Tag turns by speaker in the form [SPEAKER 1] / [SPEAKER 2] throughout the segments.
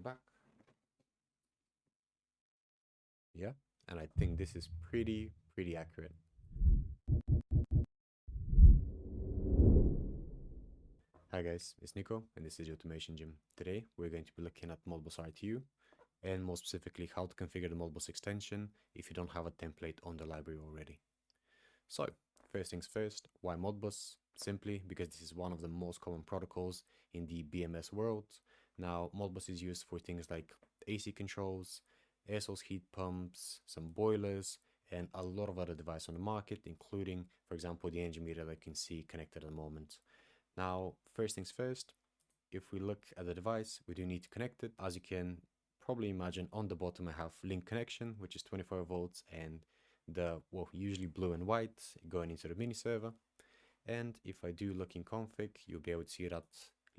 [SPEAKER 1] back. Yeah, and I think this is pretty accurate. Hi guys, it's Nico and this is the Automation Gym. Today we're going to be looking at Modbus RTU and more specifically how to configure the Modbus extension if you don't have a template on the library already. So first things first, why Modbus? Simply because this is one of the most common protocols in the BMS world. Now Modbus is used for things like AC controls, air source heat pumps, some boilers, and a lot of other devices on the market, including, for example, the energy meter that you can see connected at the moment. Now, first things first, if we look at the device, we do need to connect it. As you can probably imagine, on the bottom I have link connection, which is 24 volts, and the, well, usually blue and white going into the mini server. And if I do look in config, you'll be able to see that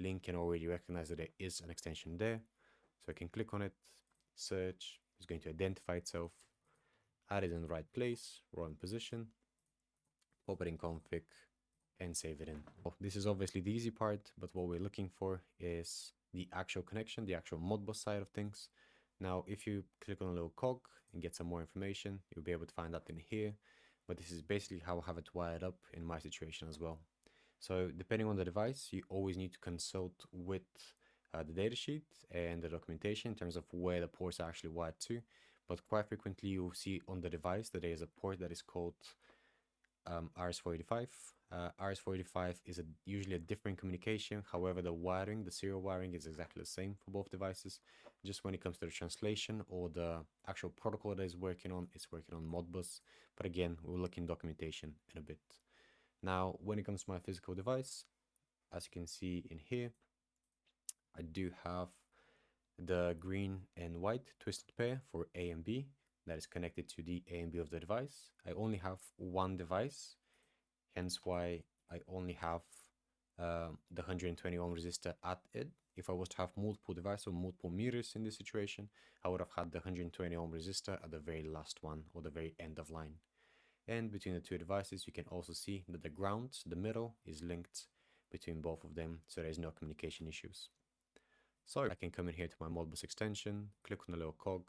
[SPEAKER 1] link can already recognize that there is an extension there. So I can click on it, search, it's going to identify itself, add it in the right place, or in position, pop it in config, and save it in. Well, this is obviously the easy part, but what we're looking for is the actual connection, the actual Modbus side of things. Now, if you click on a little cog and get some more information, you'll be able to find that in here. But this is basically how I have it wired up in my situation as well. So depending on the device, you always need to consult with the datasheet and the documentation in terms of where the ports are actually wired to. But quite frequently, you'll see on the device that there is a port that is called RS485. RS485 is usually a different communication. However, the wiring, the serial wiring is exactly the same for both devices. Just when it comes to the translation or the actual protocol that is working on, it's working on Modbus. But again, we'll look in documentation in a bit. Now, when it comes to my physical device, as you can see in here, I do have the green and white twisted pair for A and B that is connected to the A and B of the device. I only have one device, hence why I only have the 120 ohm resistor at it. If I was to have multiple devices or multiple meters in this situation, I would have had the 120 ohm resistor at the very last one or the very end of line. And between the two devices, you can also see that the ground, the middle, is linked between both of them, so there's no communication issues. So I can come in here to my Modbus extension, click on the little cog,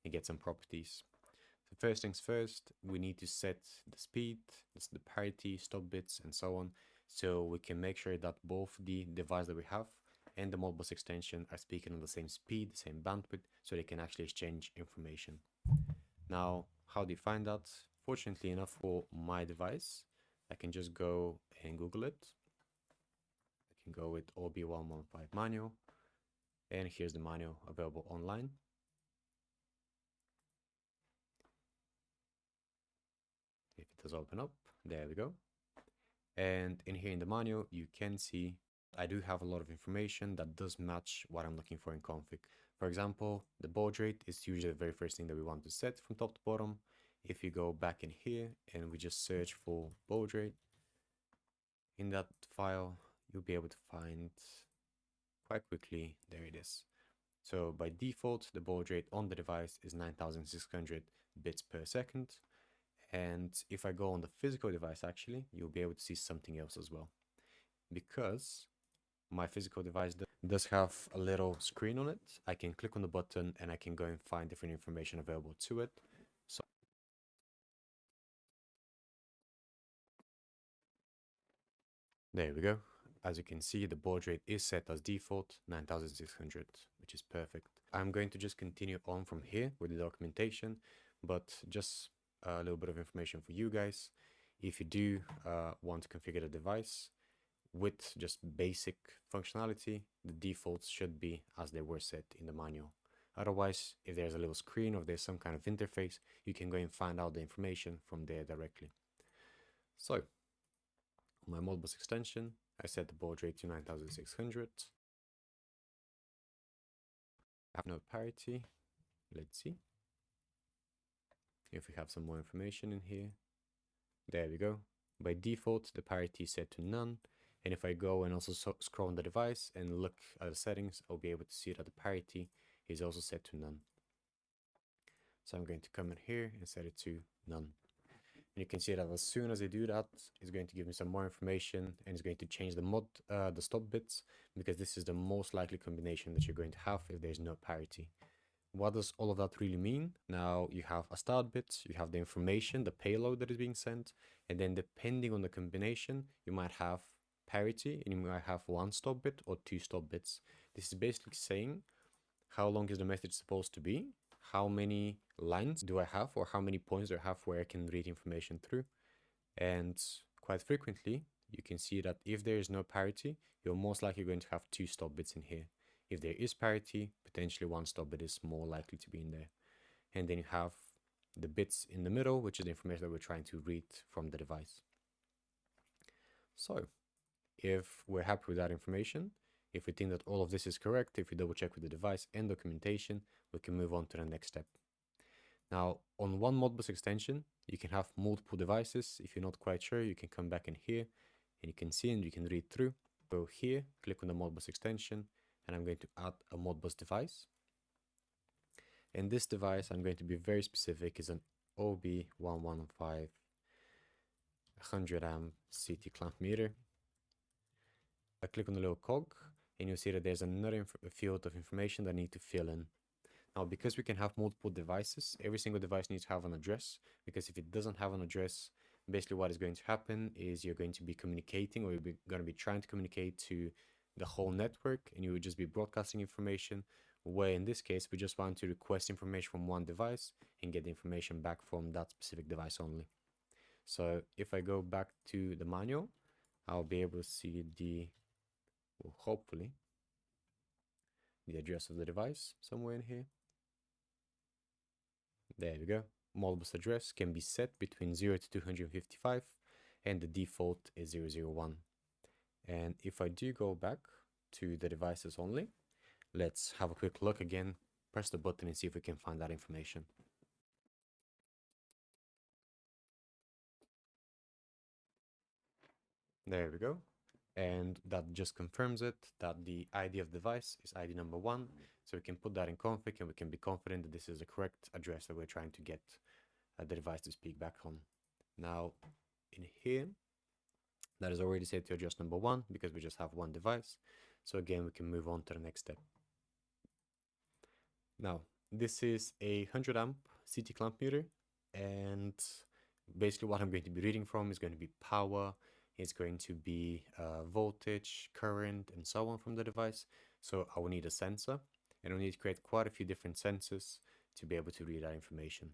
[SPEAKER 1] and get some properties. So first things first, we need to set the speed, the parity, stop bits, and so on, so we can make sure that both the device that we have and the Modbus extension are speaking on the same speed, the same bandwidth, so they can actually exchange information. Now, how do you find that? Fortunately enough for my device, I can just go and Google it. I can go with OB115 manual, and here's the manual available online. If it does open up, there we go. And in here in the manual, you can see I do have a lot of information that does match what I'm looking for in config. For example, the baud rate is usually the very first thing that we want to set from top to bottom. If you go back in here and we just search for baud rate, in that file, you'll be able to find quite quickly, there it is. So by default, the baud rate on the device is 9600 bits per second. And if I go on the physical device, actually, you'll be able to see something else as well. Because my physical device does have a little screen on it, I can click on the button and I can go and find different information available to it. So there we go. As you can see, the baud rate is set as default 9600, which is perfect. I'm going to just continue on from here with the documentation, but just a little bit of information for you guys. If you do want to configure the device with just basic functionality, the defaults should be as they were set in the manual. Otherwise, if there's a little screen or if there's some kind of interface, you can go and find out the information from there directly. So, on my Modbus extension, I set the baud rate to 9600. I have no parity. Let's see if we have some more information in here. There we go. By default, the parity is set to none. And if I go and also scroll on the device and look at the settings, I'll be able to see that the parity is also set to none. So I'm going to come in here and set it to none. And you can see that as soon as I do that, it's going to give me some more information, and it's going to change the stop bits, because this is the most likely combination that you're going to have if there's no parity. What does all of that really mean? Now you have a start bit, you have the information, the payload that is being sent, and then depending on the combination, you might have parity, and you might have one stop bit or two stop bits. This is basically saying how long is the message supposed to be, how many lines do I have, or how many points do I have where I can read information through. And quite frequently, you can see that if there is no parity, you're most likely going to have two stop bits in here. If there is parity, potentially one stop bit is more likely to be in there. And then you have the bits in the middle, which is the information that we're trying to read from the device. So if we're happy with that information, if we think that all of this is correct, if we double check with the device and documentation, we can move on to the next step. Now, on one Modbus extension, you can have multiple devices. If you're not quite sure, you can come back in here and you can see and you can read through. Go here, click on the Modbus extension, and I'm going to add a Modbus device. And this device, I'm going to be very specific, is an OB115 100 amp CT clamp meter. I click on the little cog, and you'll see that there's another field of information that I need to fill in. Now, because we can have multiple devices, every single device needs to have an address, because if it doesn't have an address, basically what is going to happen is you're going to be communicating, or you're going to be trying to communicate to the whole network, and you would just be broadcasting information, where in this case, we just want to request information from one device and get the information back from that specific device only. So if I go back to the manual, I'll be able to see well, hopefully, the address of the device somewhere in here. There we go. Modbus address can be set between 0 to 255, and the default is 001. And if I do go back to the devices only, let's have a quick look again, press the button and see if we can find that information. There we go. And that just confirms it, that the ID of device is ID number 1. So we can put that in config and we can be confident that this is the correct address that we're trying to get the device to speak back on. Now, in here, that is already set to address number 1 because we just have one device. So again, we can move on to the next step. Now, this is a 100 amp CT clamp meter, and basically what I'm going to be reading from is going to be power, it's going to be voltage, current, and so on from the device. So I will need a sensor, and I'll need to create quite a few different sensors to be able to read that information.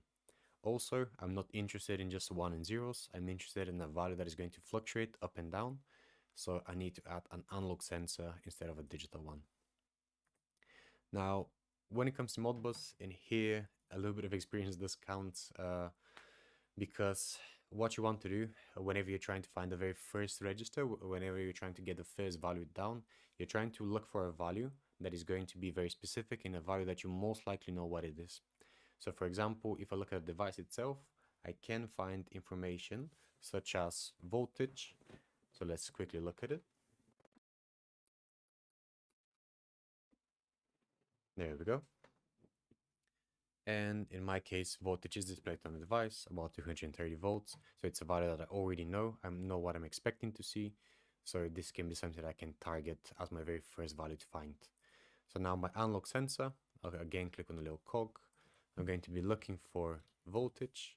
[SPEAKER 1] Also, I'm not interested in just 1 and zeros. I'm interested in a value that is going to fluctuate up and down. So I need to add an analog sensor instead of a digital one. Now, when it comes to Modbus, in here, a little bit of experience does count, because what you want to do whenever you're trying to find the very first register, whenever you're trying to get the first value down, you're trying to look for a value that is going to be very specific and a value that you most likely know what it is. So for example, if I look at the device itself, I can find information such as voltage. So let's quickly look at it. There we go. And in my case, voltage is displayed on the device, about 230 volts. So it's a value that I already know. I know what I'm expecting to see. So this can be something that I can target as my very first value to find. So now my analog sensor, I'll again click on the little cog. I'm going to be looking for voltage.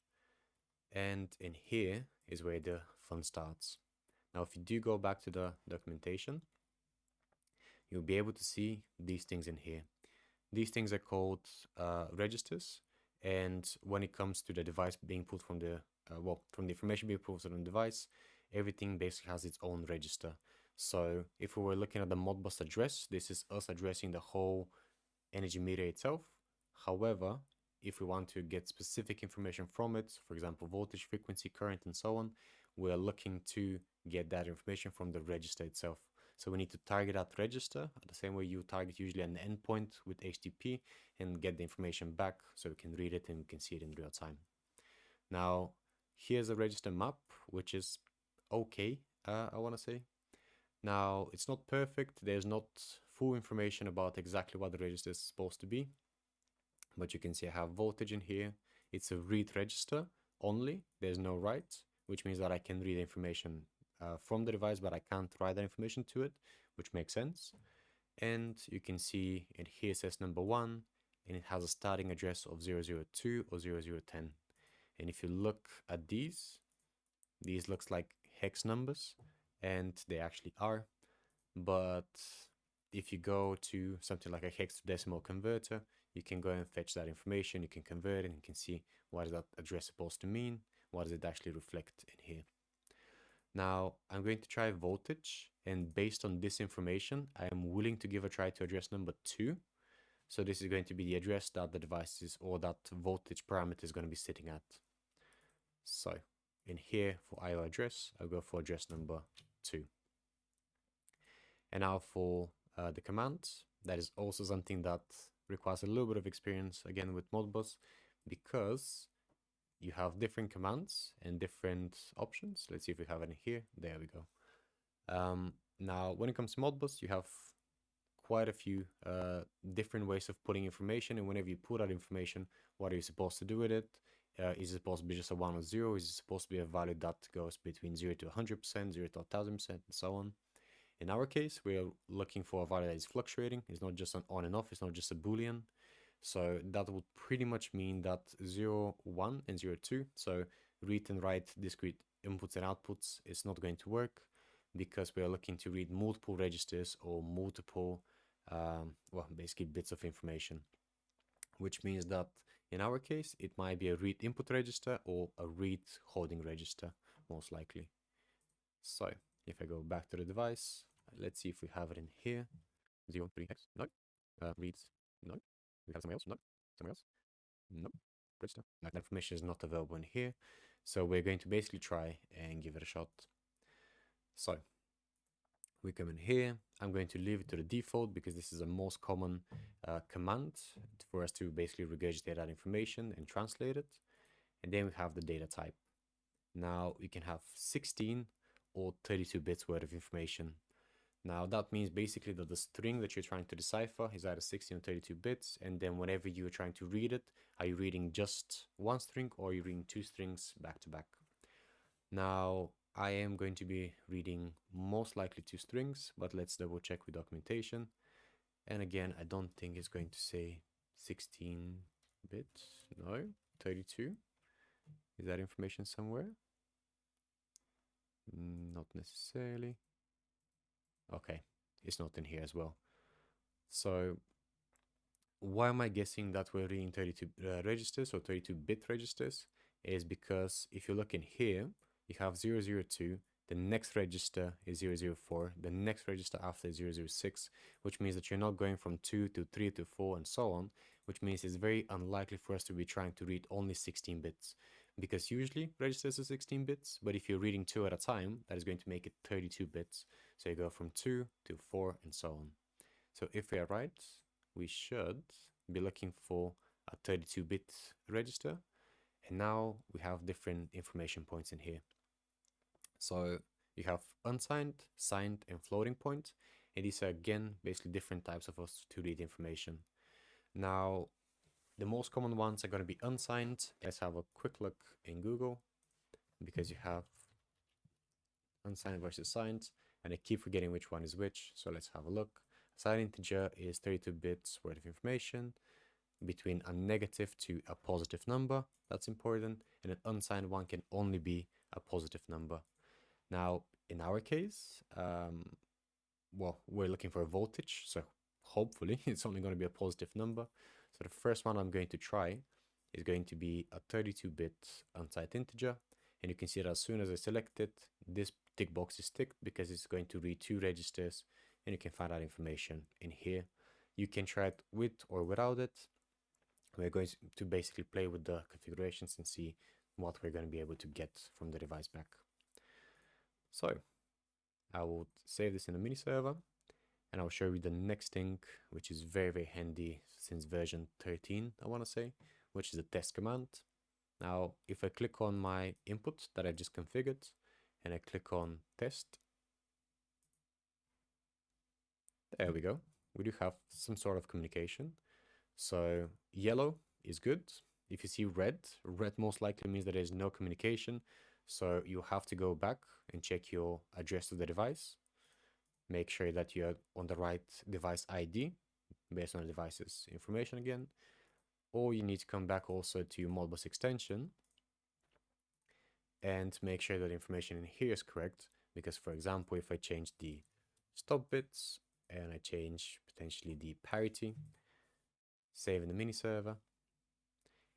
[SPEAKER 1] And in here is where the fun starts. Now, if you do go back to the documentation, you'll be able to see these things in here. These things are called registers, and when it comes to the device being pulled from the from the information being pulled from the device, everything basically has its own register. So if we were looking at the Modbus address, this is us addressing the whole energy meter itself. However, if we want to get specific information from it, for example, voltage, frequency, current, and so on, we are looking to get that information from the register itself. So we need to target that register the same way you target usually an endpoint with HTTP and get the information back so we can read it and we can see it in real time. Now, here's a register map, which is okay, I want to say. Now, it's not perfect. There's not full information about exactly what the register is supposed to be. But you can see I have voltage in here. It's a read register, only, there's no write, which means that I can read information from the device, but I can't write that information to it, which makes sense. And you can see it here says number 1, and it has a starting address of 002 or 0010. And if you look at these looks like hex numbers, and they actually are. But if you go to something like a hexadecimal converter, you can go and fetch that information, you can convert it, and you can see what is that address supposed to mean, what does it actually reflect in here. Now, I'm going to try voltage, and based on this information, I am willing to give a try to address number 2. So this is going to be the address that the device is, or that voltage parameter is going to be sitting at. So in here for IO address, I'll go for address number 2. And now for the commands, that is also something that requires a little bit of experience again with Modbus, because you have different commands and different options. Let's see if we have any here. There we go. Now, when it comes to Modbus, you have quite a few different ways of putting information, and whenever you put that information, what are you supposed to do with it? Is it supposed to be just a 1 or 0? Is it supposed to be a value that goes between 0 to 100%, 0 to 1000%, and so on? In our case, we're looking for a value that is fluctuating. It's not just an on and off, it's not just a Boolean. So that would pretty much mean that 0, 1 and 0, 2, so read and write discrete inputs and outputs, is not going to work, because we are looking to read multiple registers or multiple, well, basically bits of information, which means that in our case, it might be a read input register or a read holding register, most likely. So if I go back to the device, let's see if we have it in here. 0, 3, hex, no. Reads, no. We have somewhere else, no. Somewhere else, no. Register, that information is not available in here. So we're going to basically try and give it a shot. So we come in here. I'm going to leave it to the default because this is the most common command for us to basically regurgitate that information and translate it. And then we have the data type. Now we can have 16 or 32 bits worth of information. Now that means basically that the string that you're trying to decipher is either 16 or 32 bits, and then whenever you're trying to read it, are you reading just one string or are you reading 2 strings back to back? Now I am going to be reading most likely 2 strings, but let's double check with documentation. And again, I don't think it's going to say 16 bits, no, 32. Is that information somewhere? Not necessarily. Okay, it's not in here as well. So why am I guessing that we're reading 32 registers or 32-bit registers? Is because if you look in here, you have 002, the next register is 004, the next register after is 006, which means that you're not going from 2 to 3 to 4 and so on, which means it's very unlikely for us to be trying to read only 16 bits. Because usually registers are 16 bits, but if you're reading 2 at a time, that is going to make it 32 bits. So you go from 2 to 4 and so on. So if we are right, we should be looking for a 32-bit register. And now we have different information points in here. So you have unsigned, signed, and floating point. And these are again basically different types of us to read information. Now, the most common ones are going to be unsigned. Let's have a quick look in Google, because you have unsigned versus signed, and I keep forgetting which one is which. So let's have a look. Signed integer is 32 bits worth of information between a negative to a positive number. That's important. And an unsigned one can only be a positive number. Now, in our case, well, we're looking for a voltage, so hopefully it's only going to be a positive number. So the first one I'm going to try is going to be a 32-bit unsigned integer. And you can see that as soon as I select it, this tick box is ticked because it's going to read 2 registers, and you can find that information in here. You can try it with or without it. We're going to basically play with the configurations and see what we're going to be able to get from the device back. So I will save this in a mini server, and I'll show you the next thing, which is very, very handy since version 13, I want to say, which is the test command. Now, if I click on my input that I just configured, and I click on test, there we go. We do have some sort of communication. So yellow is good, if you see red, red most likely means that there's no communication. So you have to go back and check your address to the device. Make sure that you're on the right device ID based on the device's information again. Or you need to come back also to your Modbus extension and make sure that the information in here is correct. Because for example, if I change the stop bits and I change potentially the parity, save in the mini server,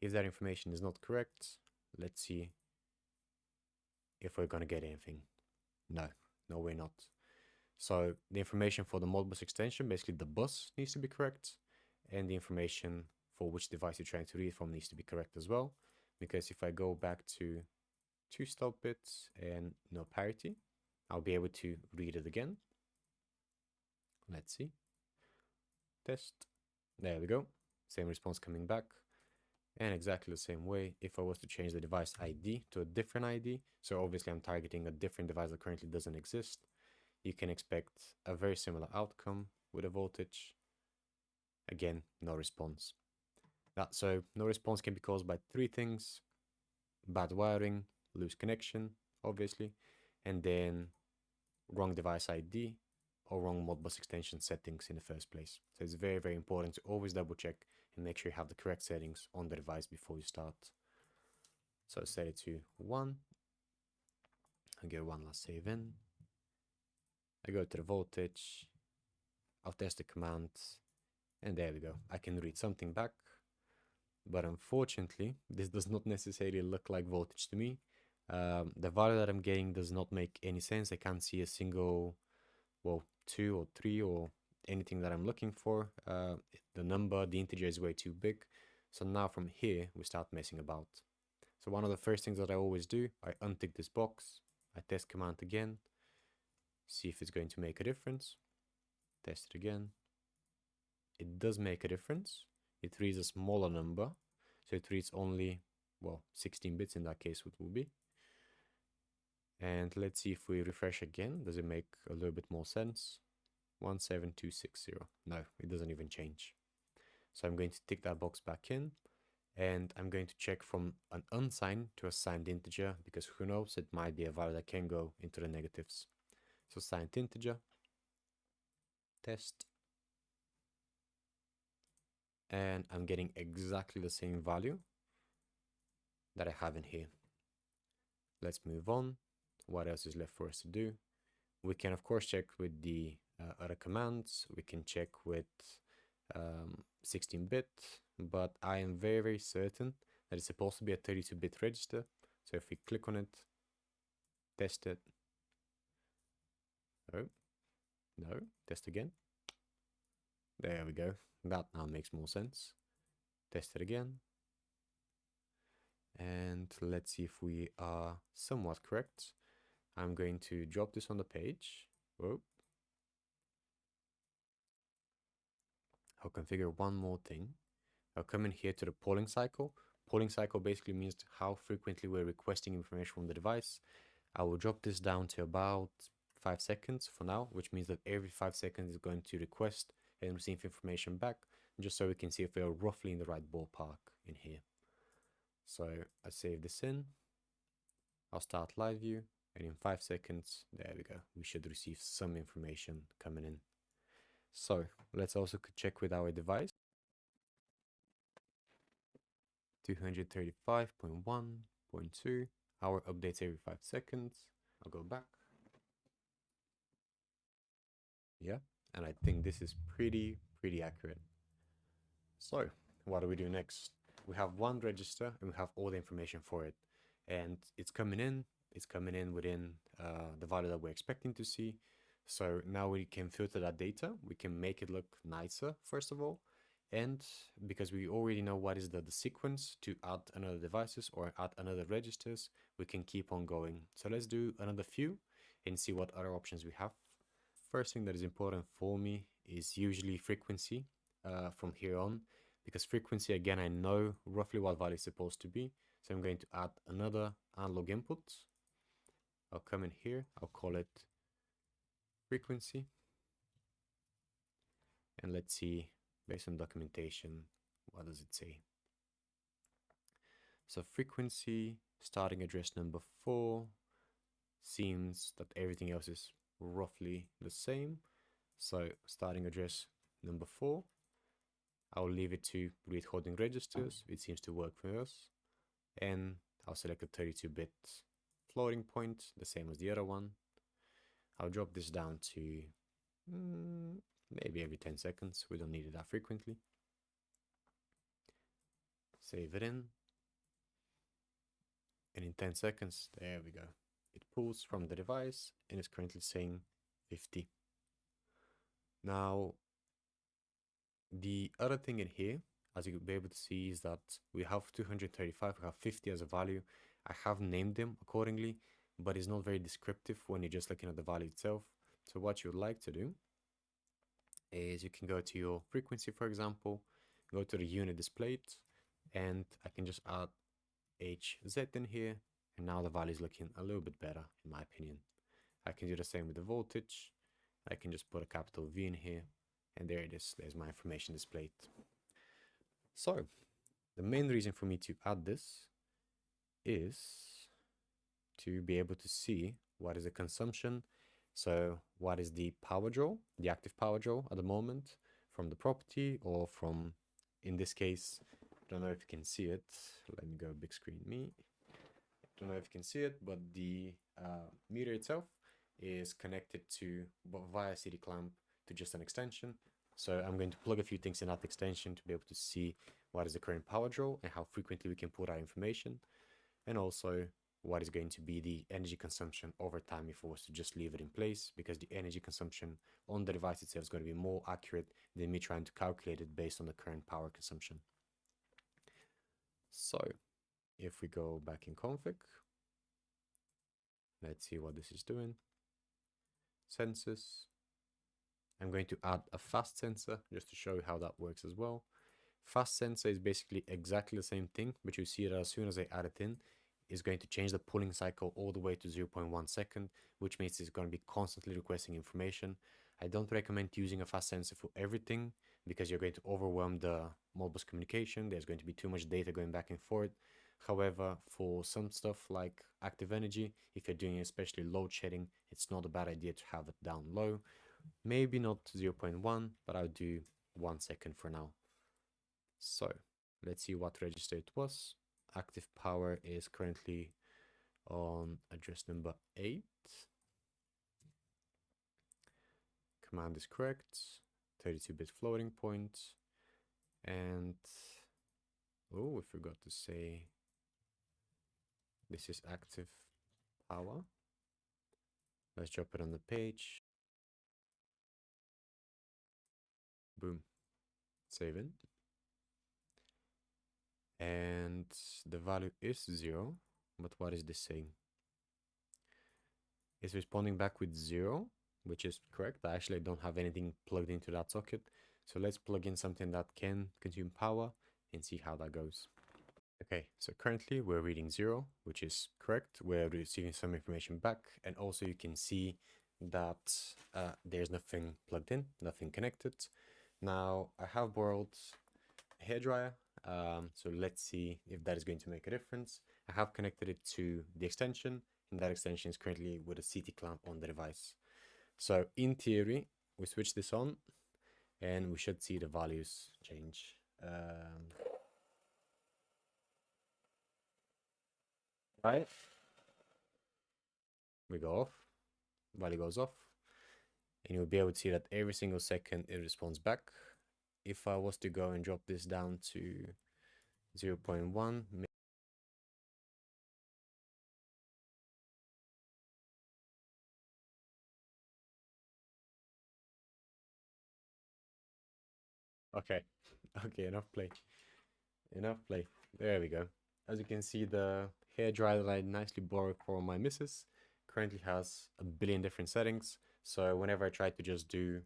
[SPEAKER 1] if that information is not correct, let's see if we're going to get anything. No, we're not. So the information for the Modbus extension, basically the bus needs to be correct, and the information for which device you're trying to read from needs to be correct as well. Because if I go back to 2 stop bits and no parity, I'll be able to read it again. Let's see. Test. There we go. Same response coming back. And exactly the same way, if I was to change the device ID to a different ID, so obviously I'm targeting a different device that currently doesn't exist, you can expect a very similar outcome with a voltage. Again, no response. So no response can be caused by 3 things: bad wiring, loose connection, obviously, and then wrong device ID or wrong Modbus extension settings in the first place. So it's very, very important to always double check and make sure you have the correct settings on the device before you start. So set it to 1. I get one last save in. I go to the voltage. I'll test the commands. And there we go. I can read something back. But unfortunately, this does not necessarily look like voltage to me. The value that I'm getting does not make any sense. I can't see a single, well, 2 or 3 or anything that I'm looking for. The number, the integer is way too big. So now from here, we start messing about. So one of the first things that I always do, I untick this box. I test command again. See if it's going to make a difference. Test it again. It does make a difference. It reads a smaller number. So it reads only, well, 16 bits in that case, what will be. And let's see if we refresh again. Does it make a little bit more sense? 17260. No, it doesn't even change. So I'm going to tick that box back in. And I'm going to check from an unsigned to a signed integer, because who knows, it might be a value that can go into the negatives. So signed integer, test, and I'm getting exactly the same value that I have in here. Let's move on. What else is left for us to do? We can of course check with the other commands. We can check with 16-bit, but I am very, very certain that it's supposed to be a 32-bit register. So if we click on it, test it. No, test again. There we go. That now makes more sense. Test it again. And let's see if we are somewhat correct. I'm going to drop this on the page. Whoa. I'll configure one more thing. I'll come in here to the polling cycle. Polling cycle basically means how frequently we're requesting information from the device. I will drop this down to about 5 seconds for now, which means that every 5 seconds is going to request and receive information back, just so we can see if we are roughly in the right ballpark in here. So I save this in. I'll start live view, and in 5 seconds, there we go. We should receive some information coming in. So let's also check with our device. 235.1.2. Our updates every 5 seconds. I'll go back. Yeah, and I think this is pretty accurate. So what do we do next? We have one register and we have all the information for it, and it's coming in within the value that we're expecting to see. So now we can filter that data. We can make it look nicer, first of all, and because we already know what is the sequence to add another devices or add another registers, we can keep on going. So let's do another few and see what other options we have. First thing that is important for me is usually frequency from here on, because frequency, again, I know roughly what value is supposed to be. So I'm going to add another analog input. I'll come in here, I'll call it frequency. And let's see, based on documentation, what does it say? So frequency, starting address number 4, seems that everything else is roughly the same. So starting address number 4, I'll leave it to read holding registers. It seems to work for us. And I'll select a 32-bit floating point, the same as the other one. I'll drop this down to maybe every 10 seconds. We don't need it that frequently. Save it in. And in 10 seconds, there we go. It pulls from the device and is currently saying 50. Now, the other thing in here, as you'll be able to see, is that we have 235, we have 50 as a value. I have named them accordingly, but it's not very descriptive when you're just looking at the value itself. So what you'd like to do is you can go to your frequency, for example, go to the unit displayed, and I can just add HZ in here, and now the value is looking a little bit better, in my opinion. I can do the same with the voltage. I can just put a capital V in here, and there it is. There's my information displayed. So, the main reason for me to add this is to be able to see what is the consumption. So, what is the power draw, the active power draw at the moment from the property, or from, in this case, I don't know if you can see it. Let me go big screen me. I don't know if you can see it, but the meter itself is connected to via CD clamp to just an extension. So I'm going to plug a few things in that extension to be able to see what is the current power draw and how frequently we can put our information, and also what is going to be the energy consumption over time if I was to just leave it in place, because the energy consumption on the device itself is going to be more accurate than me trying to calculate it based on the current power consumption. So if we go back in config, let's see what this is doing. Sensors. I'm going to add a fast sensor just to show you how that works as well. Fast sensor is basically exactly the same thing, but you see that as soon as I add it in, it's going to change the pulling cycle all the way to 0.1 second, which means it's going to be constantly requesting information. I don't recommend using a fast sensor for everything because you're going to overwhelm the Modbus communication. There's going to be too much data going back and forth. However, for some stuff like active energy, if you're doing especially load shedding, it's not a bad idea to have it down low. Maybe not 0.1, but I'll do 1 second for now. So let's see what register it was. Active power is currently on address number 8. Command is correct. 32-bit floating point. And oh, we forgot to say this is active power. Let's drop it on the page. Boom. Save it. And the value is 0, but what is this saying? It's responding back with 0, which is correct. I actually don't have anything plugged into that socket. So let's plug in something that can consume power and see how that goes. Okay, so currently we're reading 0, which is correct. We're receiving some information back, and also you can see that there's nothing plugged in, nothing connected. Now I have borrowed a hairdryer, so let's see if that is going to make a difference. I have connected it to the extension, and that extension is currently with a CT clamp on the device. So in theory, we switch this on, and we should see the values change. Right, we go off, value goes off, and you'll be able to see that every single second it responds back. If I was to go and drop this down to 0.1, okay, enough play. There we go. As you can see, the hairdryer that I nicely borrowed from my missus currently has a billion different settings. So whenever I try to just do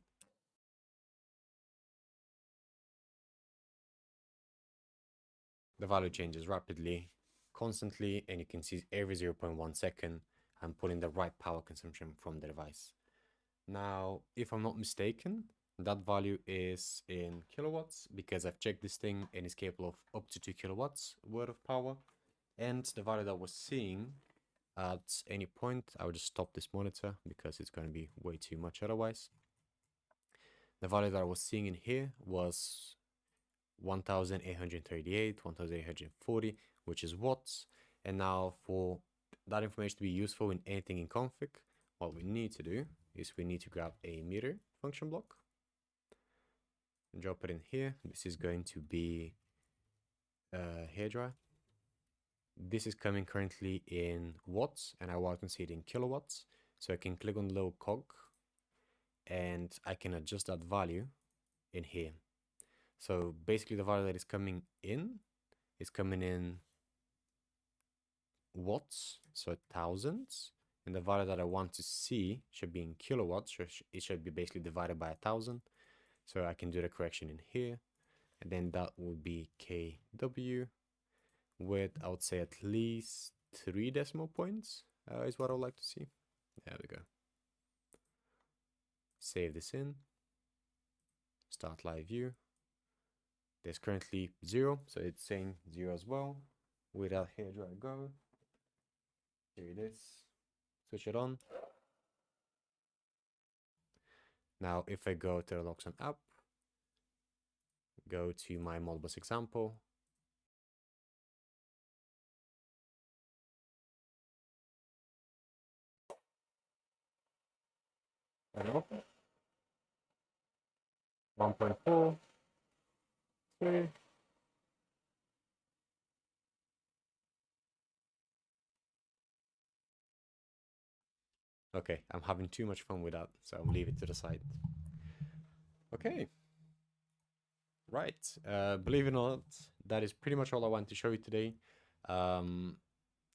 [SPEAKER 1] the value changes rapidly, constantly, and you can see every 0.1 second I'm pulling the right power consumption from the device. Now, if I'm not mistaken, that value is in kilowatts because I've checked this thing and it's capable of up to 2 kilowatts worth of power. And the value that I was seeing at any point, I would just stop this monitor because it's going to be way too much otherwise. The value that I was seeing in here was 1838, 1840, which is watts. And now for that information to be useful in anything in config, what we need to do is we need to grab a meter function block and drop it in here. This is going to be hairdryer. This is coming currently in watts, and I want to see it in kilowatts. So I can click on the little cog and I can adjust that value in here. So basically the value that is coming in watts, so thousands, and the value that I want to see should be in kilowatts, so it should be basically divided by 1,000. So I can do the correction in here, and then that would be kW with, I would say, at least 3 decimal points is what I would like to see. There we go. Save this in, start live view. There's currently 0, so it's saying 0 as well. With that hairdryer go, here it is, switch it on. Now if I go to the Loxone app, go to my Modbus example, and open 1.4, 3. Okay, I'm having too much fun with that, so I'll leave it to the side. Okay. Right. Believe it or not, that is pretty much all I want to show you today.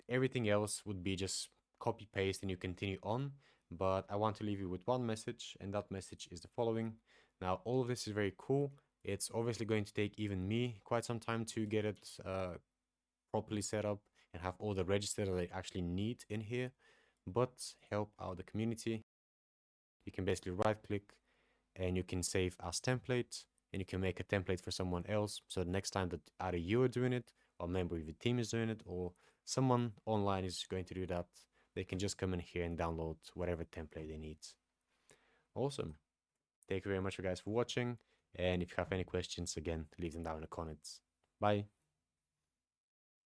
[SPEAKER 1] Everything else would be just copy paste and you continue on. But I want to leave you with one message, and that message is the following. Now, all of this is very cool. It's obviously going to take even me quite some time to get it properly set up and have all the registers that I actually need in here. But help out the community. You can basically right click and you can save as template, and you can make a template for someone else. So the next time that either you are doing it, or a member of your team is doing it, or someone online is going to do that, they can just come in here and download whatever template they need. Awesome. Thank you very much, guys, for watching. And if you have any questions, again, leave them down in the comments. Bye.